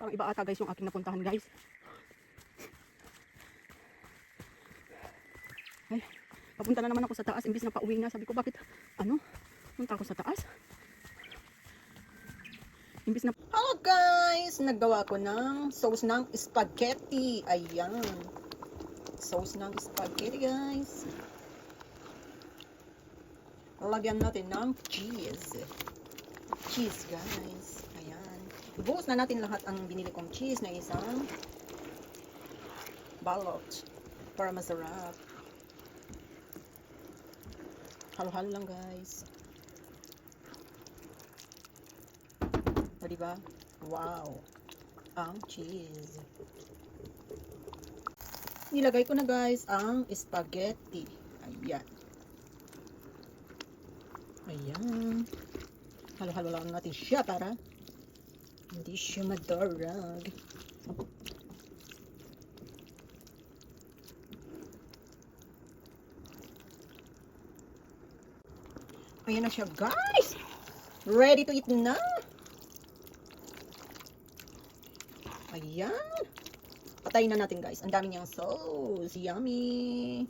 Parang iba ata guys yung aking napuntahan guys. Ay, papunta na naman ako sa taas. Imbis na pauwi na. Sabi ko bakit punta ako sa taas. Imbis na... Hello guys! Naggawa ko ng sauce ng spaghetti. Ayan. Sauce ng spaghetti guys. Lagyan natin ng cheese. Cheese guys. Ayan. Ibuhos na natin lahat ang binili kong cheese na isang balot para masarap. Halo-halo lang guys. O diba? Wow! Ang cheese. Nilagay ko na guys ang spaghetti. Ayan. Ayan. Halo-halo lang natin siya para hindi siya madarag. Ayan na siya guys. Ready to eat na. Ayan. Patayin na natin guys. Ang dami niyang sauce. Yummy.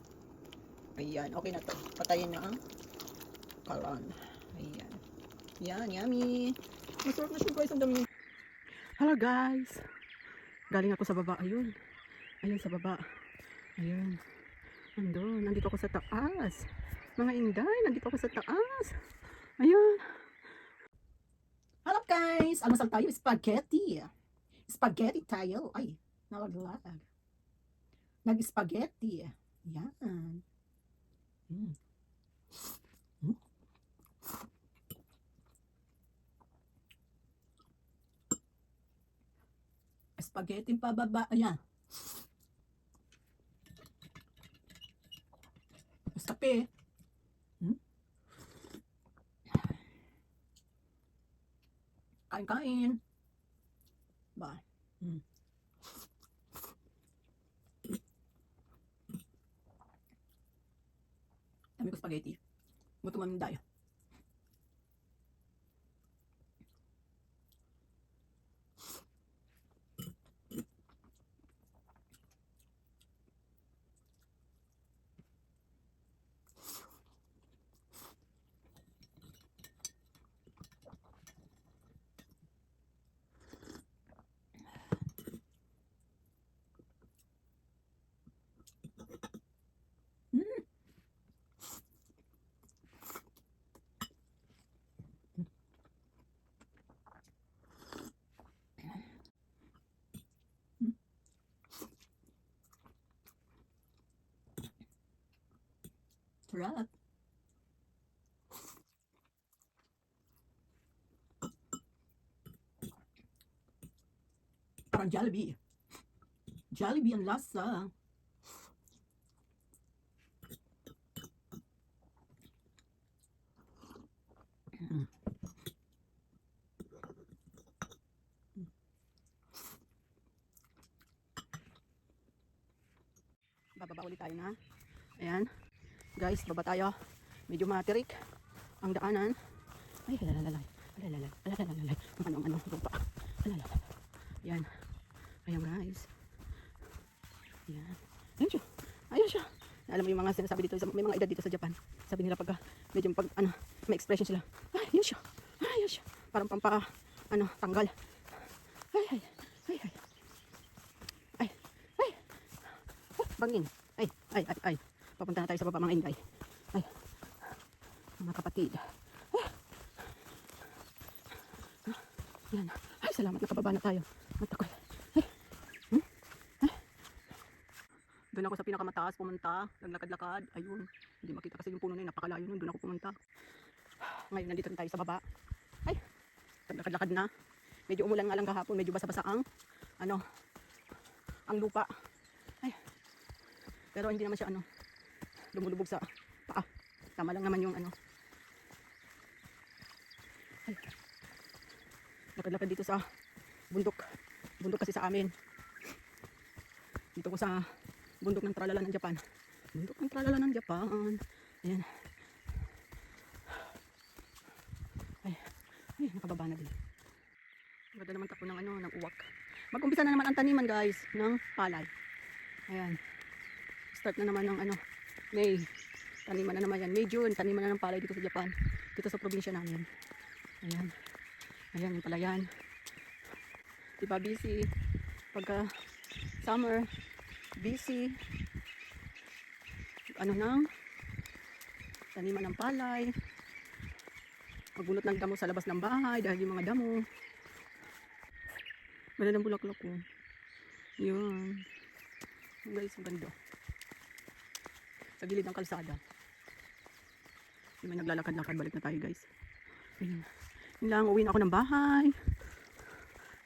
Ayan. Okay na to. Patayin na ang kalan. Ayan. Yan. Yummy. Masarap na siya guys. Ang dami. Hello guys. Galing ako sa baba. Ayun. Ayun sa baba. Ayun. Andun. Nandito ako sa taas. Mga inday. Nandito ako sa taas. Ayun. Hello guys. Almusal tayo. Spaghetti. Spaghetti tayo. Ay. Nalaglag. Nag-spaghetti. Yan. Spaghetti pababa. Ayan. Mas kape. Kain-kain. Ba. Dami ko spaghetti. Gutom ang dayo. Sarap. Parang Jollibee. Jollibee ang lasa. Bababa ulit tayo na. Ayan. Guys, baba tayo. Medyo matirik ang daanan. Ay, halalalay. Halalalay. Halalalay. Ano, lupa. Halalalay. Ayan. Ayan guys. Ayan. Ayan siya. Ayan siya. Alam mo yung mga sinasabi dito, may mga edad dito sa Japan. Sabi nila pag, medyo pag, may expression sila. Ay, yun siya. Ay, yun siya. Parang tanggal. Ay, ay, ay, ay. Ay, ay. Oh, bangin. Ay, ay, ay, ay. Papunta na tayo sa baba mga inday. Ay, mga kapatid. Yan. Ay, salamat nakababa na tayo. Matakot. Ay. Ay. Doon ako sa pinakamataas pumunta. Naglakad-lakad. Ayun. Hindi makita kasi yung puno na yun. Napakalayo nun. Doon ako pumunta. Ngayon nandito na tayo sa baba. Ay. Naglakad-lakad na. Medyo umulan nga lang kahapon. Medyo basa-basa ang lupa. Ay. Pero hindi naman siya lumulubog sa paa. Tama lang naman yung Ay. Lakad-lakad dito sa bundok. Bundok kasi sa amin. Dito ko sa bundok ng tralala ng Japan. Bundok ng tralala ng Japan. Ayan. Ay, nakababa na din. Ganda naman takbo ng uwak. Mag-umpisa na naman ang taniman guys ng palay. Ayan. Start na naman ng ano, May. Taniman na naman yan. May, June, taniman na ng palay dito sa Japan. Dito sa probinsya namin. Ayan. Ayan, yun pala yan. Diba busy? Pagka summer, busy. Ano nang taniman ng palay. Magbunot ng damo sa labas ng bahay dahil yung mga damo. Ganda ng bulaklak ko. Yun. Guys, maganda. Sa gilid ng kalsada. May naglalakad-lakad. Balik na tayo guys. Ayun. Yun lang, uwi na ako ng bahay.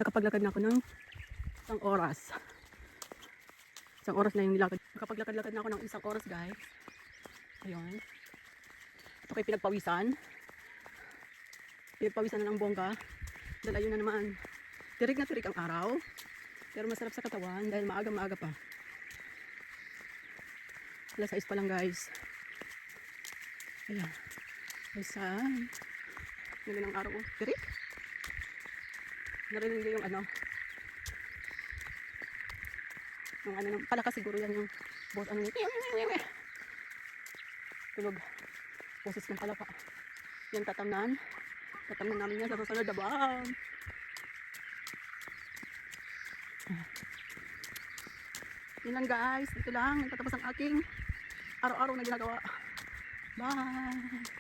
Nakapaglakad na ako ng isang oras. Isang oras na yung nilakad. Nakapaglakad-lakad na ako ng isang oras guys. Ayun. Ito kayo pinagpawisan. Pinagpawisan na ng bongga. Dahil ayun na naman. Tirik na tirik ang araw. Pero masarap sa katawan dahil maaga-maaga pa. Alas 6 pa lang guys. Ayan. Ayan. Ganda ng araw. Tirik. Narinig niyo yung ano. Yung ano, palaka siguro yan yung boss ano. Tulog. Boses ng palaka. Yan tatamnan. Tatamnan namin yan sa susunod na buwan. Yun lang guys. Dito lang. Nagtatapos ang aking araw-araw na ginagawa. Bye!